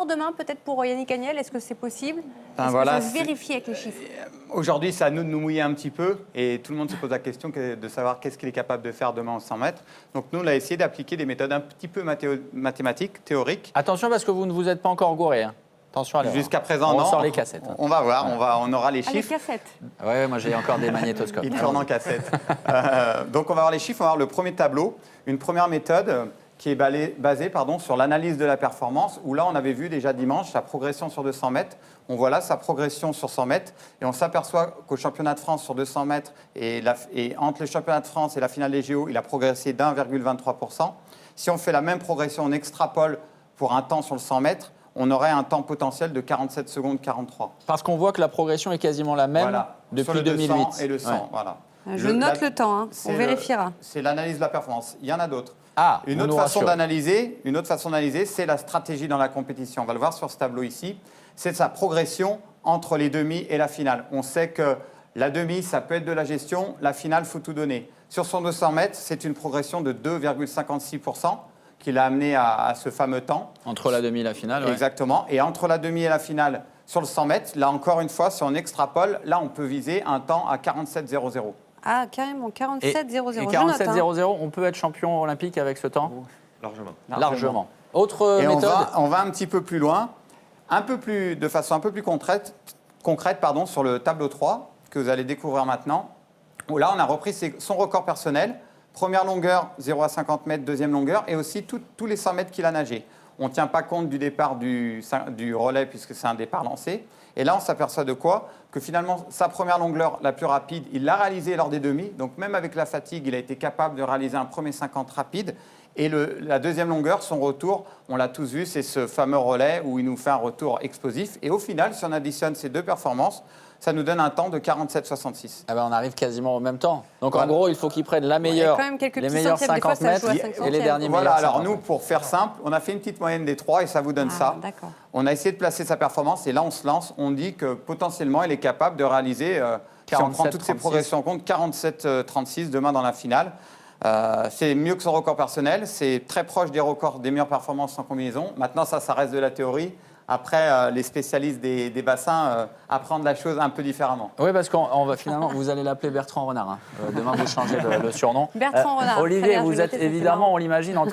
Demain, peut-être pour Yannick Agnel, est-ce que c'est possible? Est-ce voilà, que ça se vérifie avec les chiffres? Aujourd'hui, c'est à nous de nous mouiller un petit peu et tout le monde se pose la question de savoir qu'est-ce qu'il est capable de faire demain aux 100 mètres. Donc nous, on a essayé d'appliquer des méthodes un petit peu mathématiques, théoriques. Attention parce que vous ne vous êtes pas encore gouré. Hein. Attention à l'erreur. Jusqu'à présent, on non. sort les cassettes. On va voir, on aura les Ah, les chiffres. cassettes. Ouais, moi j'ai encore des magnétoscopes. Il tourne en cassette. Donc on va voir les chiffres, on va voir le premier tableau. Une première méthode qui est basée sur l'analyse de la performance, où là on avait vu déjà dimanche sa progression sur 200 mètres. On voit là sa progression sur 100 mètres et on s'aperçoit qu'au championnat de France sur 200 mètres et entre le championnat de France et la finale des JO, il a progressé d'1,23%. Si on fait la même progression, on extrapole pour un temps sur le 100 mètres, on aurait un temps potentiel de 47 secondes 43. Parce qu'on voit que la progression est quasiment la même depuis sur le 2008. 200 et le 100, Ouais. voilà. Je note le temps, hein. On vérifiera. C'est l'analyse de la performance. Il y en a d'autres. Une vous autre nous façon rassurez. d'analyser, c'est la stratégie dans la compétition. On va le voir sur ce tableau ici. C'est sa progression entre les demi et la finale. On sait que la demi, ça peut être de la gestion. La finale, il faut tout donner. Sur son 200 mètres, c'est une progression de 2,56% qui l'a amené à ce fameux temps. Entre la demi et la finale, ouais. Exactement. Et entre la demi et la finale, sur le 100 mètres, là encore une fois, si on extrapole, là on peut viser un temps à 47,00. Ah, carrément, 47,00. Et 47,00, on peut être champion olympique avec ce temps? Largement. Autre et méthode? on va un petit peu plus loin, de façon un peu plus concrète sur le tableau 3, que vous allez découvrir maintenant, où là on a repris son record personnel, première longueur 0 à 50 mètres, deuxième longueur, et aussi tous les 100 mètres qu'il a nagé. On ne tient pas compte du départ du relais puisque c'est un départ lancé. Et là, on s'aperçoit de quoi? Que finalement, sa première longueur la plus rapide, il l'a réalisée lors des demi. Donc même avec la fatigue, il a été capable de réaliser un premier 50 rapide. Et la deuxième longueur, son retour, on l'a tous vu, c'est ce fameux relais où il nous fait un retour explosif. Et au final, si on additionne ces deux performances, ça nous donne un temps de 47,66. On arrive quasiment au même temps. Donc en gros, il faut qu'ils prennent les meilleurs 50 mètres et les derniers meilleurs. Voilà, alors nous, pour faire simple, on a fait une petite moyenne des trois et ça vous donne ça. On a essayé de placer sa performance et là, on se lance. On dit que potentiellement, il est capable de réaliser, si on prend toutes ses progressions en compte, 47,36 demain dans la finale. C'est mieux que son record personnel. C'est très proche des records des meilleures performances en combinaison. Maintenant, ça reste de la théorie. Après, les spécialistes des bassins apprennent la chose un peu différemment. Oui, parce qu'on va finalement, vous allez l'appeler Bertrand Renard. Hein. Demain, vous changez le surnom. Bertrand Renard. Olivier, vous êtes évidemment, on l'imagine, entraîné